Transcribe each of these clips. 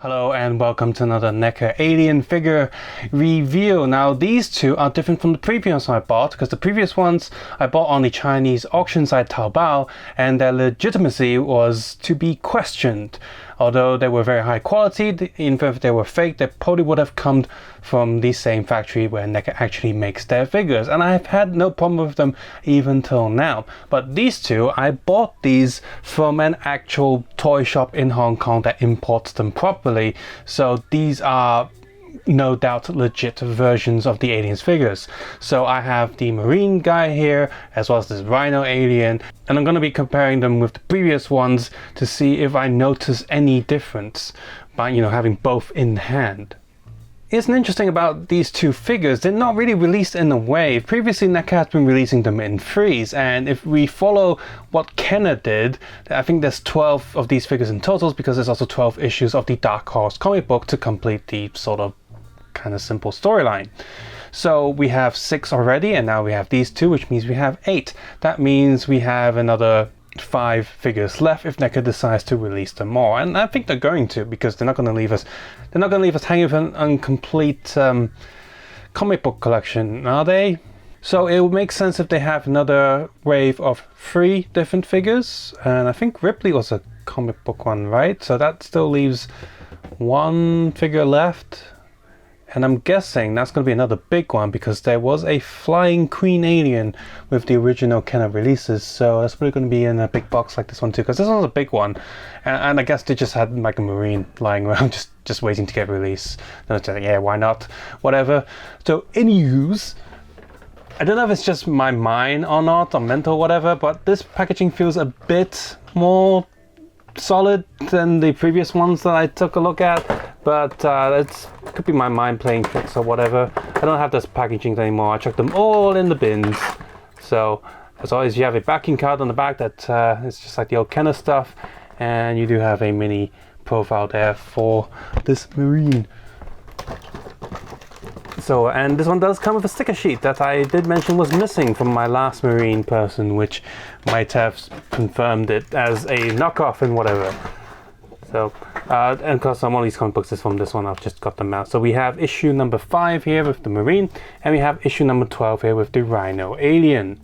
Hello and welcome to another Neca alien figure review. Now these two are different from the previous I bought because the previous ones I bought on the Chinese auction site Taobao and their legitimacy was to be questioned. Although they were very high quality, even if they were fake, they probably would have come from the same factory where Neca actually makes their figures. And I've had no problem with them even till now. But these two, I bought these from an actual toy shop in Hong Kong that imports them properly. So these are no doubt legit versions of the aliens figures. So I have the marine guy here as well as this rhino alien, and I'm going to be comparing them with the previous ones to see if I notice any difference by having both in hand. It's interesting about these two figures, they're not really released in a wave. Previously Neca has been releasing them in threes, and if we follow what Kenner did, I think there's 12 of these figures in totals because there's also 12 issues of the Dark Horse comic book to complete the sort of kind of simple storyline. So we have 6 already, and now we have these two, which means we have 8. That means we have another 5 figures left if Neca decides to release them more, and I think they're going to, because they're not going to leave us hanging with an incomplete comic book collection, are they? So it would make sense if they have another wave of 3 different figures, and I think Ripley was a comic book one, right? So that still leaves 1 figure left. And I'm guessing that's going to be another big one because there was a flying queen alien with the original Kenner releases, so that's probably going to be in a big box like this one too, because this one's a big one, and I guess they just had like a marine lying around just waiting to get released. And I was like, yeah, why not, whatever. So anywho's, I don't know if it's just my mind or not, or mental, whatever, but this packaging feels a bit more solid than the previous ones that I took a look at. But it could be my mind playing tricks or whatever. I don't have this packaging anymore. I chucked them all in the bins. So as always, you have a backing card on the back that is just like the old Kenner stuff, and you do have a mini profile there for this marine. So, and this one does come with a sticker sheet that I did mention was missing from my last marine person, which might have confirmed it as a knockoff and whatever. So, and because some of these comic books is from this one, I've just got them out. So we have issue number 5 here with the marine, and we have issue number 12 here with the rhino alien.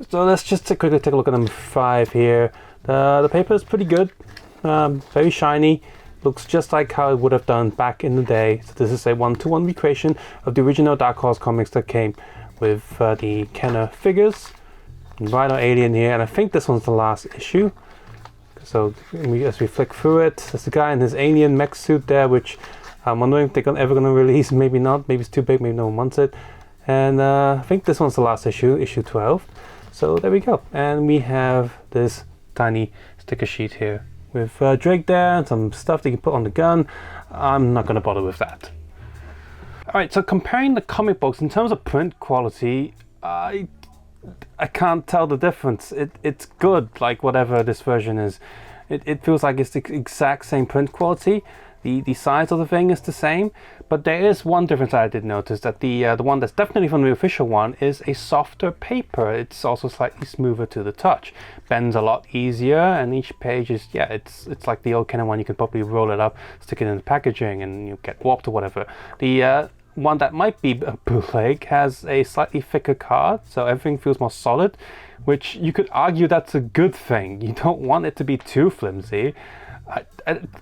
So let's just quickly take a look at number 5 here. The paper is pretty good, very shiny, looks just like how it would have done back in the day. So this is a 1-to-1 recreation of the original Dark Horse comics that came with the Kenner figures. Rhino alien here, and I think this one's the last issue. So as we flick through it, there's the guy in his alien mech suit there, which I'm wondering if they're ever going to release. Maybe not, maybe it's too big, maybe no one wants it. And I think this one's the last issue, issue 12. So there we go. And we have this tiny sticker sheet here with Drake there and some stuff that you can put on the gun. I'm not going to bother with that. Alright, so comparing the comic books in terms of print quality, I can't tell the difference. It's good, like whatever this version is. It feels like it's the exact same print quality. The size of the thing is the same, but there is one difference I did notice, that the one that's definitely from the official one is a softer paper. It's also slightly smoother to the touch, bends a lot easier, and each page is, yeah, it's like the old Kenner one. You can probably roll it up, stick it in the packaging, and you get warped or whatever. The one that might be a bootleg has a slightly thicker card, so everything feels more solid, which you could argue that's a good thing. You don't want it to be too flimsy.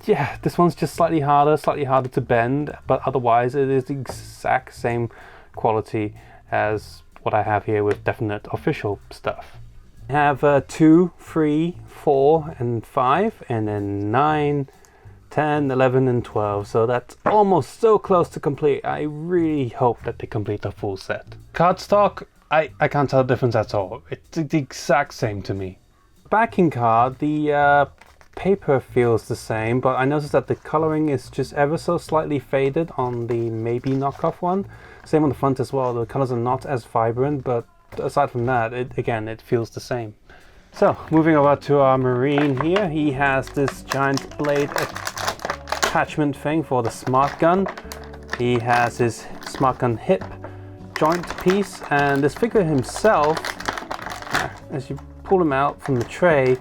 Yeah, this one's just slightly harder to bend, but otherwise it is the exact same quality as what I have here with definite official stuff. I have 2, 3, 4, and 5, and then 9, 10, 11, and 12, so that's almost so close to complete. I really hope that they complete the full set. Cardstock, I can't tell the difference at all. It's the exact same to me. Backing card, the paper feels the same, but I noticed that the coloring is just ever so slightly faded on the maybe knockoff one. Same on the front as well. The colors are not as vibrant, but aside from that, it feels the same. So moving over to our marine here, he has this giant blade attachment thing for the smart gun. He has his smart gun hip joint piece, and this figure himself, as you pull him out from the tray,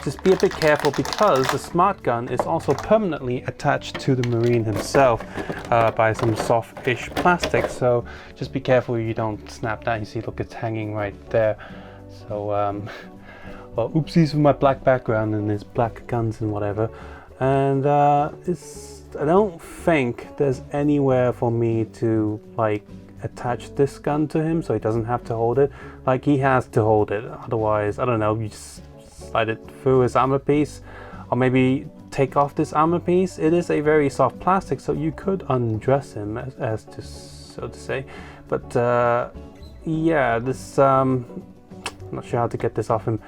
just be a bit careful because the smart gun is also permanently attached to the Marine himself by some soft-ish plastic. So just be careful you don't snap that. You see, look, it's hanging right there. So, well, oopsies with my black background and his black guns and whatever. And I don't think there's anywhere for me to like attach this gun to him so he doesn't have to hold it. Like, he has to hold it, otherwise, I don't know, you just slide it through his armor piece, or maybe take off this armor piece. It is a very soft plastic, so you could undress him, as to so to say. But yeah, this I'm not sure how to get this off him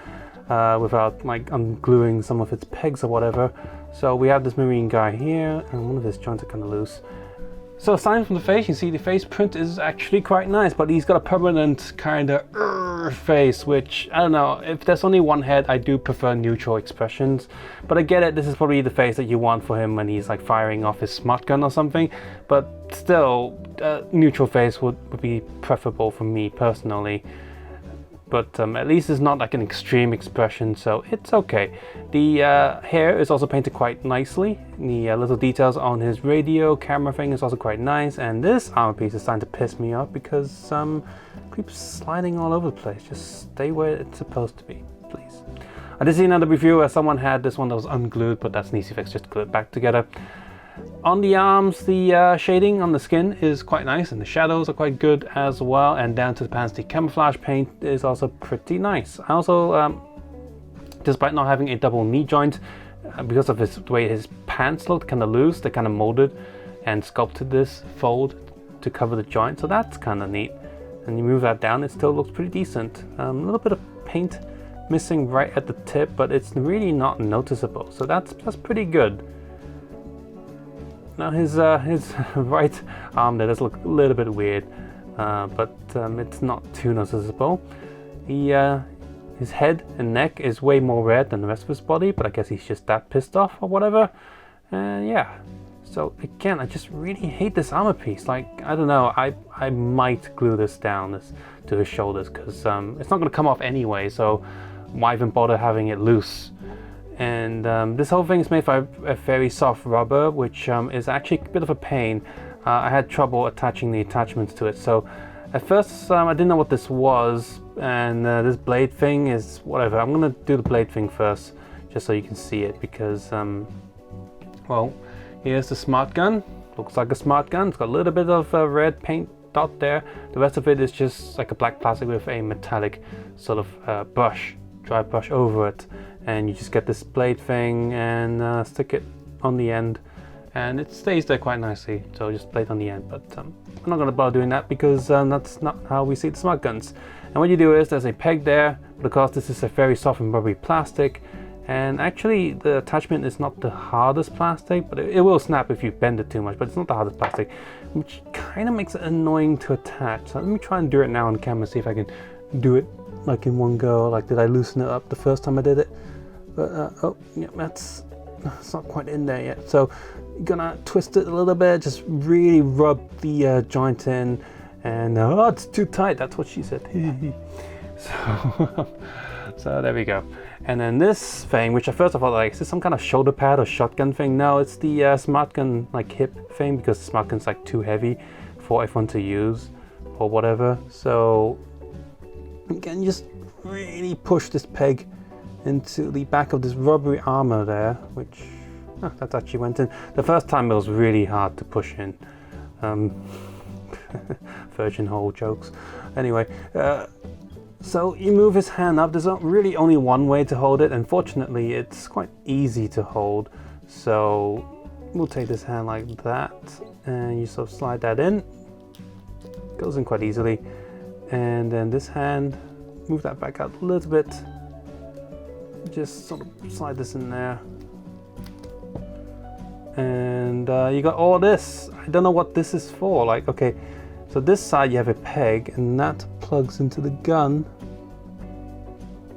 without like ungluing some of its pegs or whatever. So we have this Marine guy here, and one of his joints are kind of loose. So aside from the face, you see the face print is actually quite nice, but he's got a permanent kind of face, which, I don't know, if there's only one head, I do prefer neutral expressions. But I get it, this is probably the face that you want for him when he's like firing off his smart gun or something. But still, neutral face would be preferable for me personally. But at least it's not like an extreme expression, so it's okay. The hair is also painted quite nicely. The little details on his radio camera thing is also quite nice, and this armor piece is starting to piss me off because it keeps sliding all over the place. Just stay where it's supposed to be, please. I did see another review where someone had this one that was unglued, but that's an easy fix, just glue it back together. On the arms, the shading on the skin is quite nice, and the shadows are quite good as well, and down to the pants, the camouflage paint is also pretty nice. I also, despite not having a double knee joint, because of the way his pants looked kind of loose, they kind of molded and sculpted this fold to cover the joint, so that's kind of neat. And you move that down, it still looks pretty decent. A little bit of paint missing right at the tip, but it's really not noticeable, so that's pretty good. Now his right arm there does look a little bit weird, but it's not too noticeable. His head and neck is way more red than the rest of his body, but I guess he's just that pissed off or whatever. Yeah, so again, I just really hate this armor piece. Like, I don't know, I might glue this down to his shoulders, because it's not going to come off anyway, so why even bother having it loose? And this whole thing is made by a very soft rubber, which is actually a bit of a pain. I had trouble attaching the attachments to it. So at first I didn't know what this was, and this blade thing is whatever. I'm gonna do the blade thing first, just so you can see it, because well, here's the smart gun. Looks like a smart gun. It's got a little bit of red paint dot there. The rest of it is just like a black plastic with a metallic sort of dry brush over it. And you just get this blade thing and stick it on the end, and it stays there quite nicely. So just blade on the end, but I'm not going to bother doing that because that's not how we see the smart guns. And what you do is there's a peg there, but of course this is a very soft and rubbery plastic, and actually the attachment is not the hardest plastic, but it will snap if you bend it too much, but it's not the hardest plastic, which kind of makes it annoying to attach. So let me try and do it now on camera, see if I can do it like in one go. Like, did I loosen it up the first time I did it? But oh yeah, it's not quite in there yet. So you're gonna twist it a little bit, just really rub the joint in, and oh, it's too tight. That's what she said. So there we go. And then this thing, which at first I thought, like, is this some kind of shoulder pad or shotgun thing? No, it's the smart gun like hip thing, because the smart gun's like too heavy for everyone to use or whatever. So again, just really push this peg into the back of this rubbery armor there, which that actually went in. The first time it was really hard to push in. Virgin hole jokes. Anyway, so you move his hand up. There's not really only one way to hold it. Unfortunately, it's quite easy to hold. So we'll take this hand like that, and you sort of slide that in. Goes in quite easily. And then this hand, move that back out a little bit. Just sort of slide this in there, and you got all this. I don't know what this is for. Like, okay, so this side you have a peg, and that plugs into the gun.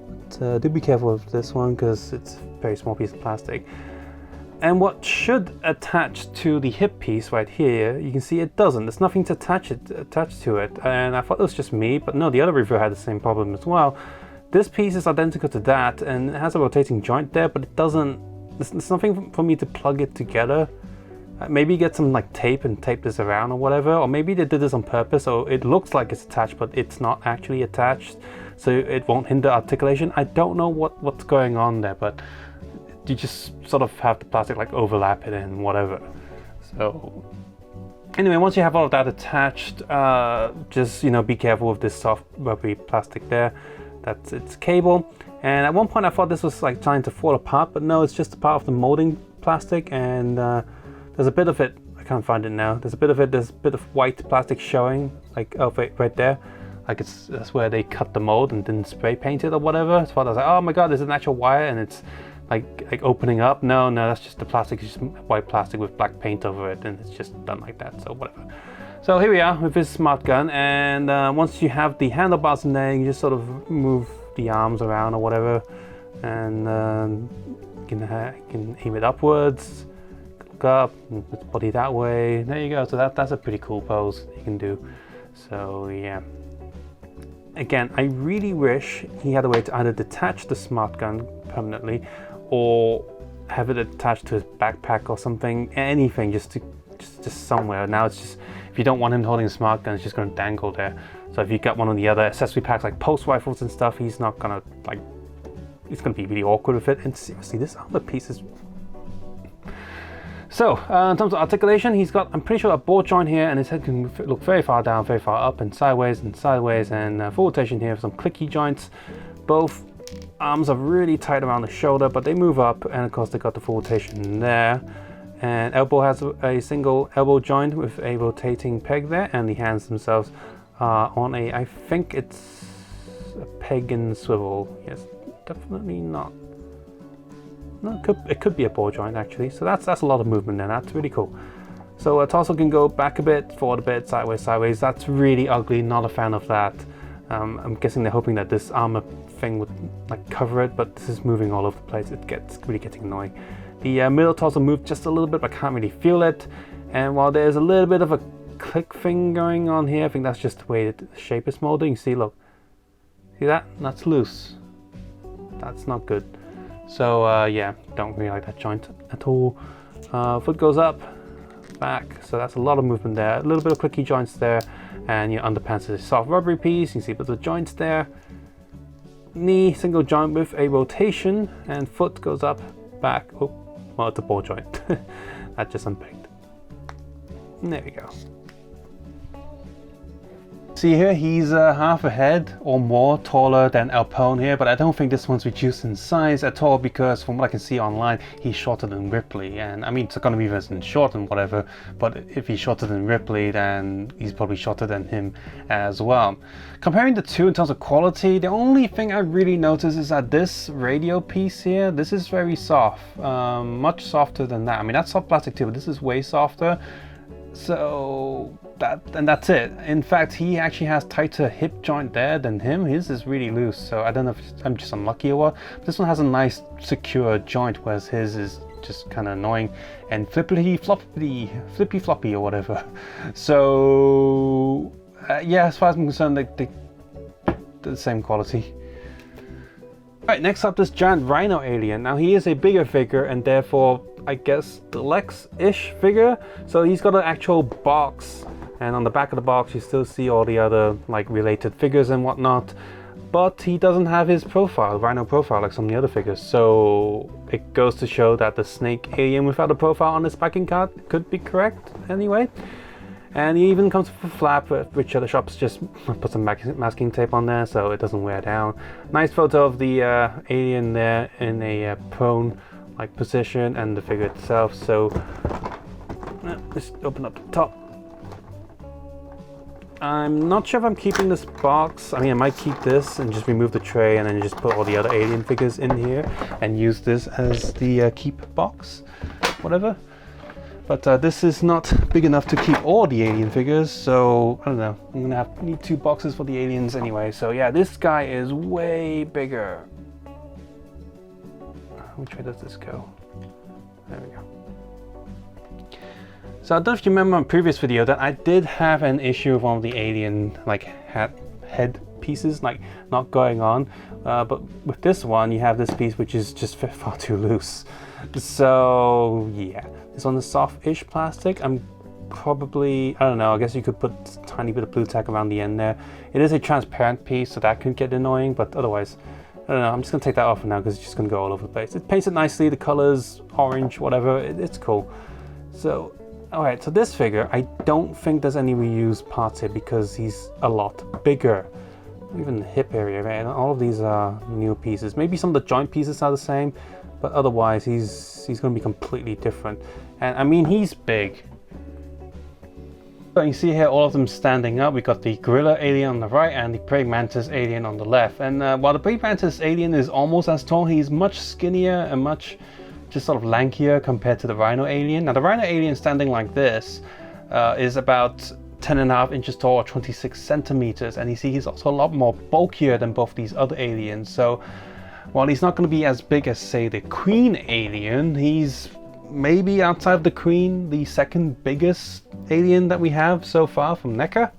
But do be careful with this one because it's a very small piece of plastic. And what should attach to the hip piece right here, you can see it doesn't. There's nothing to attach to it, and I thought it was just me, but no, the other reviewer had the same problem as well. this piece is identical to that, and it has a rotating joint there, but it doesn't. There's nothing for me to plug it together. Maybe get some like tape and tape this around or whatever, or maybe they did this on purpose, so it looks like it's attached, but it's not actually attached, so it won't hinder articulation. I don't know what's going on there, but you just sort of have the plastic like overlap it and whatever. So anyway, once you have all of that attached, just be careful with this soft rubbery plastic there. That's its cable. And at one point I thought this was like trying to fall apart, but no, it's just a part of the molding plastic, and there's a bit of it, I can't find it now, there's a bit of white plastic showing, like right there, like that's where they cut the mold and didn't spray paint it or whatever. So I was like, oh my god, there's an actual wire and it's like opening up. No, that's just the plastic, it's just white plastic with black paint over it, and it's just done like that, so whatever. So here we are with this smart gun, and once you have the handlebars in there, you just sort of move the arms around or whatever, and you can aim it upwards, look up, put the body that way. There you go. So that's a pretty cool pose you can do. So yeah. Again, I really wish he had a way to either detach the smart gun permanently, or have it attached to his backpack or something. Anything, just somewhere. Now it's just, if you don't want him holding a smart gun, it's just going to dangle there. So if you got one of the other accessory packs like pulse rifles and stuff, he's not gonna it's gonna be really awkward with it. And seriously, this other piece is. So in terms of articulation, he's got, I'm pretty sure, a ball joint here, and his head can look very far down, very far up, and sideways, and full rotation here, some clicky joints. Both arms are really tight around the shoulder, but they move up, and of course they got the full rotation there. And elbow has a single elbow joint with a rotating peg there, and the hands themselves are on a, I think it's a peg and swivel. Yes, definitely not. No, it could be a ball joint actually. So that's a lot of movement there. That's really cool. So a torso can go back a bit, forward a bit, sideways. That's really ugly. Not a fan of that. I'm guessing they're hoping that this armor thing would like cover it, but this is moving all over the place. It gets really getting annoying. The middle torso moved just a little bit, but I can't really feel it. And while there's a little bit of a click thing going on here, I think that's just the way the shape is molding. See, look, see that? That's loose. That's not good. So yeah, don't really like that joint at all. Foot goes up, back, so that's a lot of movement there. A little bit of clicky joints there, and your underpants is a soft rubbery piece. You can see the joints there. Knee, single joint with a rotation, and foot goes up, back. Oh, well, it's a ball joint. That just unpegged. There we go. See here, he's half a head or more taller than Alpone here, but I don't think this one's reduced in size at all, because from what I can see online, he's shorter than Ripley. And I mean, it's gonna be version short and whatever, but if he's shorter than Ripley, then he's probably shorter than him as well. Comparing the two in terms of quality, the only thing I really notice is that this radio piece here, this is very soft, much softer than that. I mean, that's soft plastic too, but this is way softer. So that's it. In fact, he actually has tighter hip joint there than him. His is really loose, so I don't know if I'm just unlucky or what. This one has a nice secure joint, whereas his is just kind of annoying and flippy floppy or whatever. So yeah, as far as I'm concerned, they're the same quality. Alright, next up, this giant Rhino alien. Now he is a bigger figure and therefore I guess deluxe-ish figure. So he's got an actual box, and on the back of the box you still see all the other like related figures and whatnot, but he doesn't have his profile, Rhino profile, like some of the other figures. So it goes to show that the snake alien without a profile on his packing card could be correct anyway. And he even comes with a flap, which other shops just put some masking tape on there so it doesn't wear down. Nice photo of the alien there in a prone like position, and the figure itself. So let's open up the top. I'm not sure if I'm keeping this box. I mean, I might keep this and just remove the tray and then just put all the other alien figures in here and use this as the keep box, whatever. But this is not big enough to keep all the alien figures, so I don't know. I'm gonna need 2 boxes for the aliens anyway. So yeah, this guy is way bigger. Which way does this go? There we go. So I don't know if you remember my previous video that I did have an issue with one of the alien like head pieces like not going on, but with this one you have this piece which is just far too loose. So yeah, this one is soft-ish plastic. I'm probably, I don't know, I guess you could put a tiny bit of blue tack around the end there. It is a transparent piece, so that could get annoying, but otherwise, I don't know, I'm just gonna take that off for now because it's just gonna go all over the place. It paints it nicely, the colors, orange, whatever, it's cool. So, alright, so this figure, I don't think there's any reused parts here because he's a lot bigger. Even the hip area, right? All of these are new pieces. Maybe some of the joint pieces are the same, but otherwise he's gonna be completely different. And I mean, he's big. So you see here all of them standing up. We got the gorilla alien on the right and the praying mantis alien on the left. And while the praying mantis alien is almost as tall, he's much skinnier and much just sort of lankier compared to the rhino alien. Now the rhino alien standing like this is about 10.5 inches tall or 26 centimeters. And you see he's also a lot more bulkier than both these other aliens. So while he's not going to be as big as, say, the queen alien, he's maybe outside of the queen, the second biggest alien that we have so far from Neca.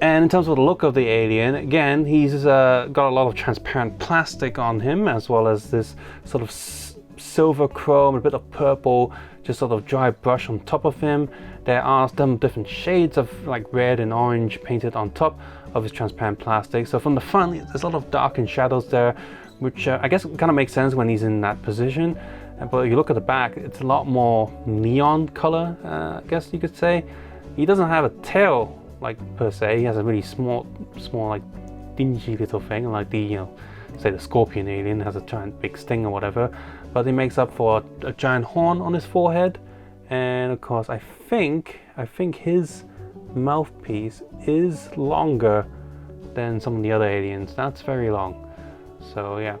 And in terms of the look of the alien, again, he's got a lot of transparent plastic on him, as well as this sort of silver chrome, a bit of purple, just sort of dry brush on top of him. There are some different shades of like red and orange painted on top of his transparent plastic. So from the front, there's a lot of dark and shadows there, which I guess kind of makes sense when he's in that position. But if you look at the back, it's a lot more neon color, I guess you could say. He doesn't have a tail, like, per se. He has a really small, like, dingy little thing, like the, you know, say the scorpion alien has a giant big sting or whatever. But he makes up for a giant horn on his forehead. And of course, I think his mouthpiece is longer than some of the other aliens. That's very long. So yeah.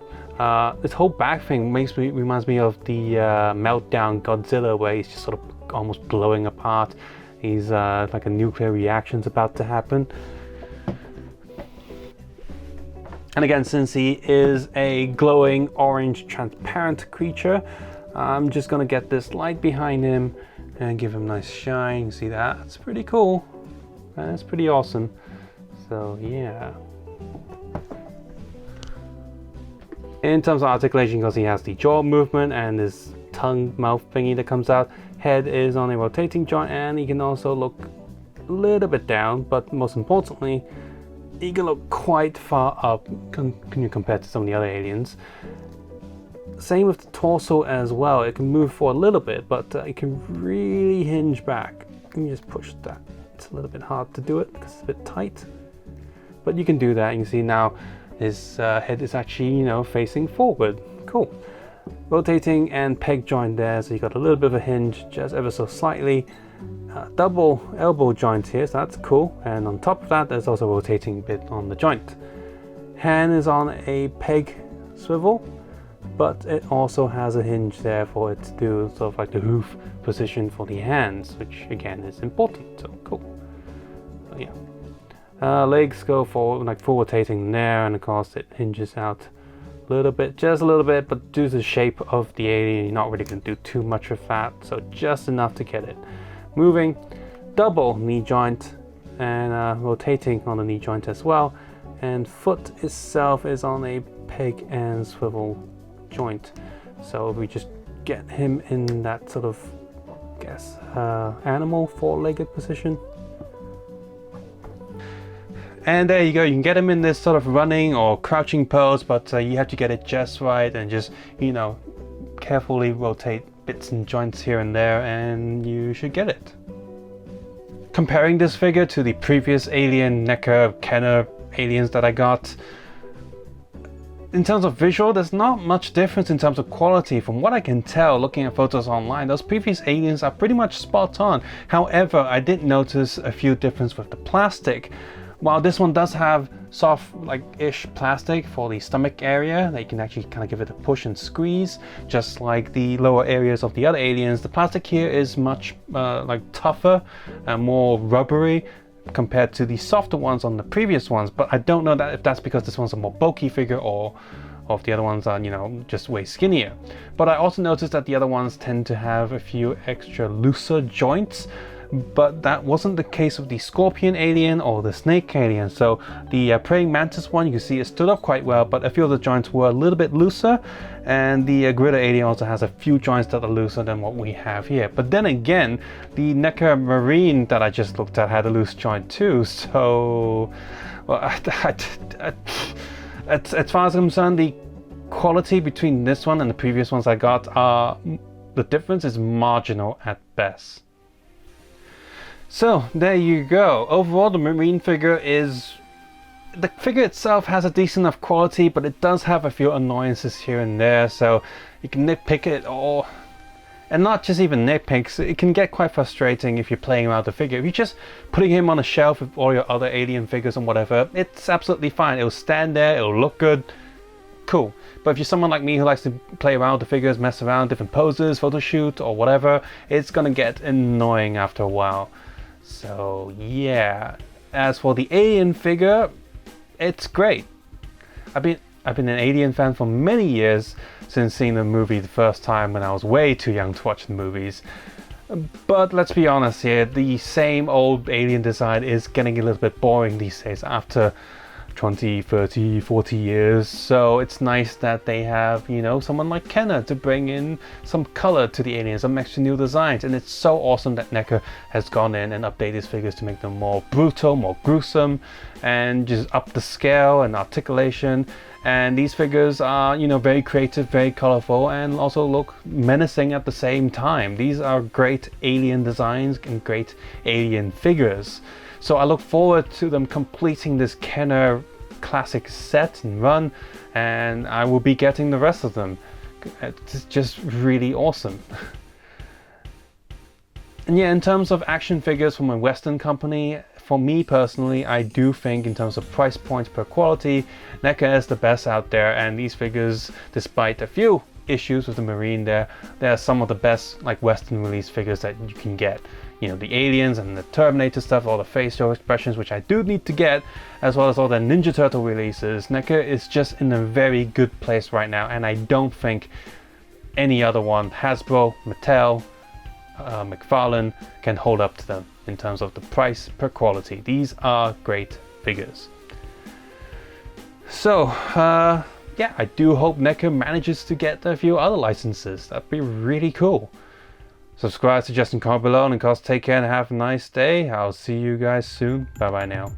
This whole back thing reminds me of the Meltdown Godzilla, where he's just sort of almost blowing apart. He's like a nuclear reaction's about to happen. And again, since he is a glowing orange transparent creature, I'm just gonna get this light behind him and give him a nice shine. You see that? That's pretty cool. That's pretty awesome. So yeah. In terms of articulation, because he has the jaw movement and this tongue mouth thingy that comes out, head is on a rotating joint, and he can also look a little bit down, but most importantly, he can look quite far up compared to some of the other aliens. Same with the torso as well. It can move for a little bit, but it can really hinge back. Let me just push that. It's a little bit hard to do it because it's a bit tight, but you can do that. You can see now his head is actually, you know, facing forward. Cool. Rotating and peg joint there, so you got a little bit of a hinge, just ever so slightly. Double elbow joint here, so that's cool. And on top of that, there's also a rotating bit on the joint. Hand is on a peg swivel, but it also has a hinge there for it to do sort of like the hoof position for the hands, which again is important. So cool. So yeah. Legs go for like full rotating there, and of course it hinges out a little bit, just a little bit, but due to the shape of the alien, you're not really going to do too much with that, so just enough to get it moving. Double knee joint and rotating on the knee joint as well, and foot itself is on a peg and swivel joint. So if we just get him in that sort of, I guess, animal four-legged position. And there you go, you can get him in this sort of running or crouching pose, but you have to get it just right and just, you know, carefully rotate bits and joints here and there, and you should get it. Comparing this figure to the previous alien Neca Kenner aliens that I got, in terms of visual, there's not much difference in terms of quality. From what I can tell looking at photos online, those previous aliens are pretty much spot on. However, I did notice a few differences with the plastic. While this one does have soft, like-ish plastic for the stomach area, that you can actually kind of give it a push and squeeze, just like the lower areas of the other aliens, the plastic here is much like tougher and more rubbery compared to the softer ones on the previous ones. But I don't know that if that's because this one's a more bulky figure or if the other ones are, you know, just way skinnier. But I also noticed that the other ones tend to have a few extra looser joints, but that wasn't the case with the Scorpion alien or the Snake alien. So the Praying Mantis one, you can see it stood up quite well, but a few of the joints were a little bit looser, and the Gorilla alien also has a few joints that are looser than what we have here. But then again, the Neca Marine that I just looked at had a loose joint too, so well, as far as I'm concerned, the quality between this one and the previous ones I got the difference is marginal at best. So there you go. Overall, the Marine figure the figure itself has a decent enough quality, but it does have a few annoyances here and there, so you can nitpick it, and not just even nitpicks, it can get quite frustrating if you're playing around the figure. If you're just putting him on a shelf with all your other alien figures and whatever, it's absolutely fine. It'll stand there, it'll look good, cool. But if you're someone like me who likes to play around with the figures, mess around, different poses, photo shoot or whatever, it's gonna get annoying after a while. So yeah, as for the alien figure, it's great. I've been an Alien fan for many years, since seeing the movie the first time when I was way too young to watch the movies. But let's be honest here, the same old Alien design is getting a little bit boring these days after 20, 30, 40 years. So it's nice that they have, you know, someone like Kenner to bring in some color to the aliens, some extra new designs. And it's so awesome that Neca has gone in and updated his figures to make them more brutal, more gruesome, and just up the scale and articulation. And these figures are, you know, very creative, very colorful, and also look menacing at the same time. These are great alien designs and great alien figures. So I look forward to them completing this Kenner classic set and run, and I will be getting the rest of them. It's just really awesome. And yeah, in terms of action figures from a Western company, for me personally, I do think in terms of price points per quality, Neca is the best out there, and these figures, despite a few issues with the Marine they're some of the best like Western release figures that you can get. You know, the aliens and the Terminator stuff, all the facial expressions, which I do need to get, as well as all the Ninja Turtle releases. Neca is just in a very good place right now, and I don't think any other one, Hasbro, Mattel, McFarlane, can hold up to them in terms of the price per quality. These are great figures. So yeah, I do hope Neca manages to get a few other licenses. That'd be really cool. Subscribe, suggest, and comment below, and of course take care and have a nice day. I'll see you guys soon. Bye bye now.